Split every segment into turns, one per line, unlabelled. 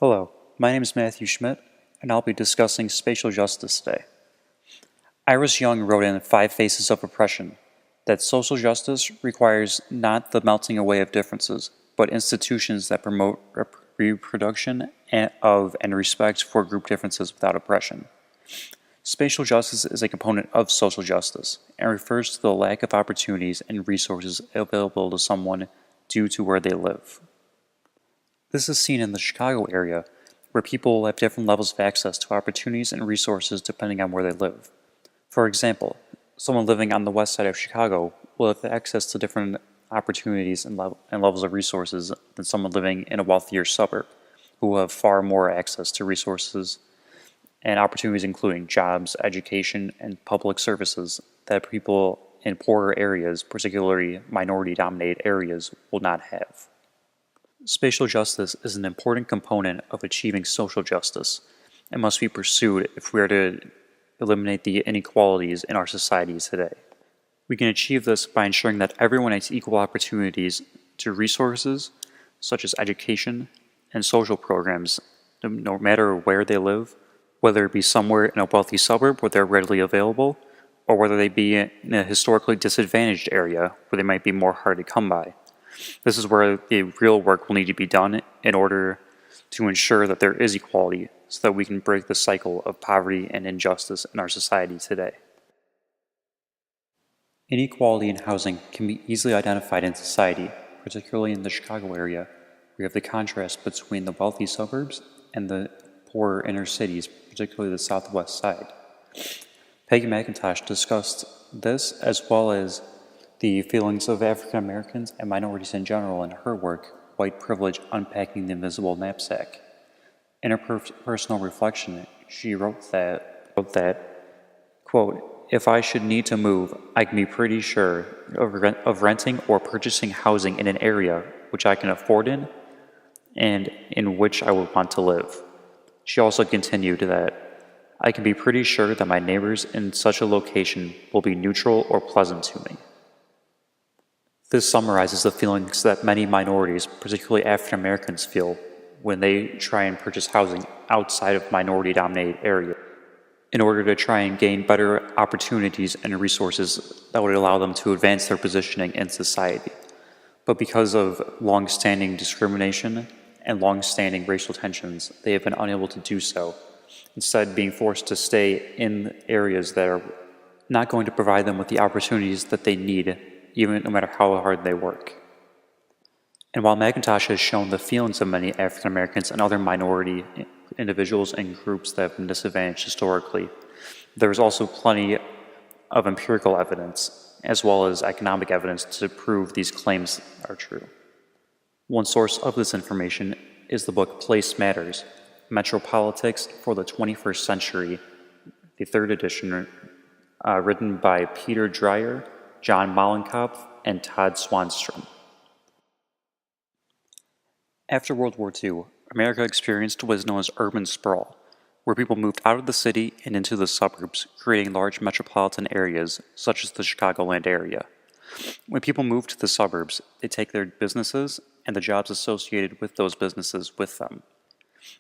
Hello, my name is Matthew Schmidt, and I'll be discussing spatial justice today. Iris Young wrote in Five Faces of Oppression that social justice requires not the melting away of differences, but institutions that promote reproduction of and respect for group differences without oppression. Spatial justice is a component of social justice and refers to the lack of opportunities and resources available to someone due to where they live. This is seen in the Chicago area, where people have different levels of access to opportunities and resources depending on where they live. For example, someone living on the west side of Chicago will have access to different opportunities and levels of resources than someone living in a wealthier suburb, who will have far more access to resources and opportunities including jobs, education, and public services that people in poorer areas, particularly minority-dominated areas, will not have. Spatial justice is an important component of achieving social justice and must be pursued if we are to eliminate the inequalities in our society today. We can achieve this by ensuring that everyone has equal opportunities to resources such as education and social programs, no matter where they live, whether it be somewhere in a wealthy suburb where they're readily available, or whether they be in a historically disadvantaged area where they might be more hard to come by. This is where the real work will need to be done in order to ensure that there is equality so that we can break the cycle of poverty and injustice in our society today. Inequality in housing can be easily identified in society, particularly in the Chicago area. We have the contrast between the wealthy suburbs and the poorer inner cities, particularly the southwest side. Peggy McIntosh discussed this as well as the feelings of African Americans and minorities in general in her work, White Privilege: Unpacking the Invisible Knapsack. In her personal reflection, she wrote that, quote, "If I should need to move, I can be pretty sure of renting or purchasing housing in an area which I can afford in and in which I would want to live." She also continued that, "I can be pretty sure that my neighbors in such a location will be neutral or pleasant to me." This summarizes the feelings that many minorities, particularly African Americans, feel when they try and purchase housing outside of minority-dominated areas in order to try and gain better opportunities and resources that would allow them to advance their positioning in society. But because of long-standing discrimination and long-standing racial tensions, they have been unable to do so, instead being forced to stay in areas that are not going to provide them with the opportunities that they need, even no matter how hard they work. And while McIntosh has shown the feelings of many African Americans and other minority individuals and groups that have been disadvantaged historically, there is also plenty of empirical evidence, as well as economic evidence, to prove these claims are true. One source of this information is the book Place Matters: Metropolitics for the 21st Century, the third edition, written by Peter Dreyer, John Mollenkopf, and Todd Swanstrom. After World War II, America experienced what is known as urban sprawl, where people moved out of the city and into the suburbs, creating large metropolitan areas, such as the Chicagoland area. When people move to the suburbs, they take their businesses and the jobs associated with those businesses with them.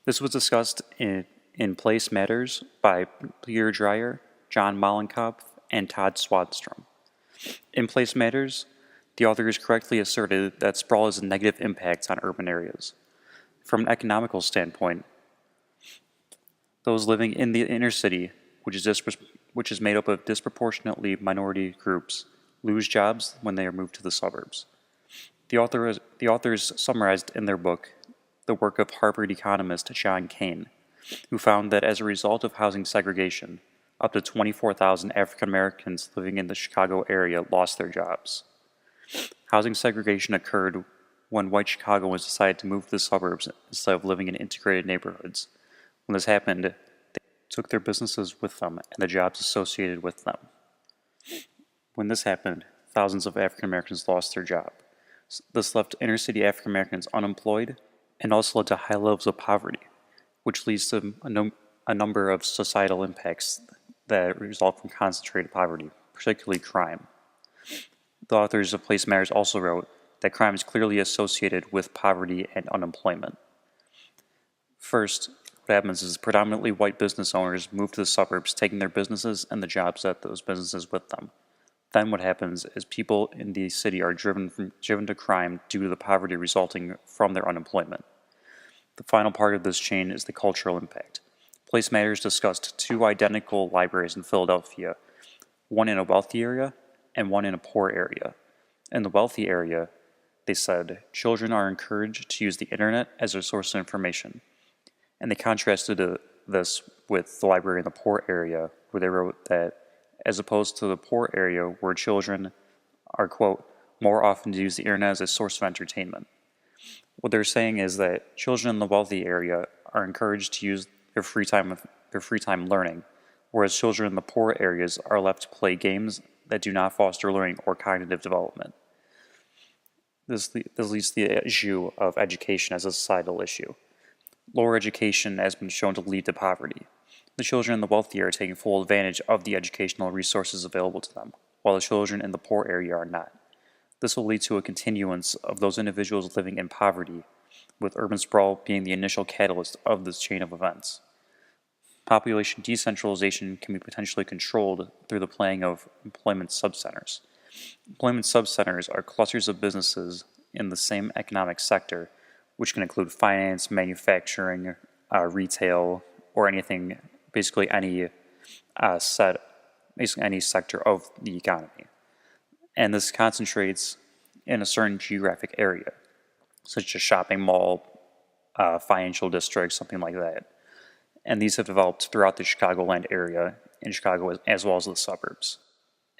This was discussed in Place Matters by Peter Dreyer, John Mollenkopf, and Todd Swanstrom. In Place Matters, the authors correctly asserted that sprawl has a negative impact on urban areas. From an economical standpoint, those living in the inner city, which is made up of disproportionately minority groups, lose jobs when they are moved to the suburbs. The authors summarized in their book the work of Harvard economist John Kane, who found that as a result of housing segregation, up to 24,000 African Americans living in the Chicago area lost their jobs. Housing segregation occurred when white Chicagoans decided to move to the suburbs instead of living in integrated neighborhoods. When this happened, they took their businesses with them and the jobs associated with them. When this happened, thousands of African Americans lost their job. This left inner city African Americans unemployed and also led to high levels of poverty, which leads to a number of societal impacts that result from concentrated poverty, particularly crime. The authors of Place Matters also wrote that crime is clearly associated with poverty and unemployment. First, what happens is predominantly white business owners move to the suburbs, taking their businesses and the jobs at those businesses with them. Then what happens is people in the city are driven to crime due to the poverty resulting from their unemployment. The final part of this chain is the cultural impact. Place Matters discussed two identical libraries in Philadelphia, one in a wealthy area and one in a poor area. In the wealthy area, they said, children are encouraged to use the internet as a source of information. And they contrasted this with the library in the poor area, where they wrote that as opposed to the poor area where children are, quote, more often to use the internet as a source of entertainment. What they're saying is that children in the wealthy area are encouraged to use their free time learning, whereas children in the poor areas are left to play games that do not foster learning or cognitive development. This leads to the issue of education as a societal issue. Lower education has been shown to lead to poverty. The children in the wealthy area are taking full advantage of the educational resources available to them, while the children in the poor area are not. This will lead to a continuance of those individuals living in poverty, with urban sprawl being the initial catalyst of this chain of events. Population decentralization can be potentially controlled through the planning of employment subcenters. Employment subcenters are clusters of businesses in the same economic sector, which can include finance, manufacturing, retail, or anything, basically any sector of the economy. And this concentrates in a certain geographic area, such as shopping mall, financial district, something like that. And these have developed throughout the Chicagoland area in Chicago as well as the suburbs.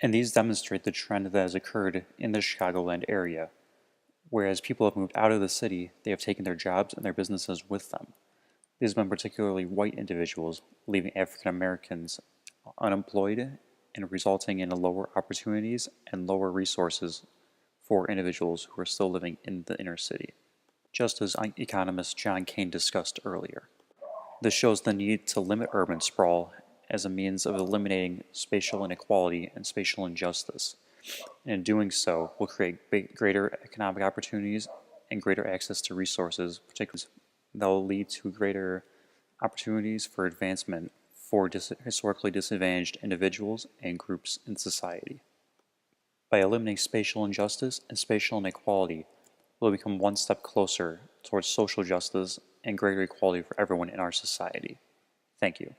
And these demonstrate the trend that has occurred in the Chicagoland area. Whereas people have moved out of the city, they have taken their jobs and their businesses with them. These have been particularly white individuals, leaving African Americans unemployed and resulting in lower opportunities and lower resources for individuals who are still living in the inner city, just as economist John Kane discussed earlier. This shows the need to limit urban sprawl as a means of eliminating spatial inequality and spatial injustice. And in doing so, will create greater economic opportunities and greater access to resources, particularly that will lead to greater opportunities for advancement for historically disadvantaged individuals and groups in society. By eliminating spatial injustice and spatial inequality, we'll become one step closer towards social justice and greater equality for everyone in our society. Thank you.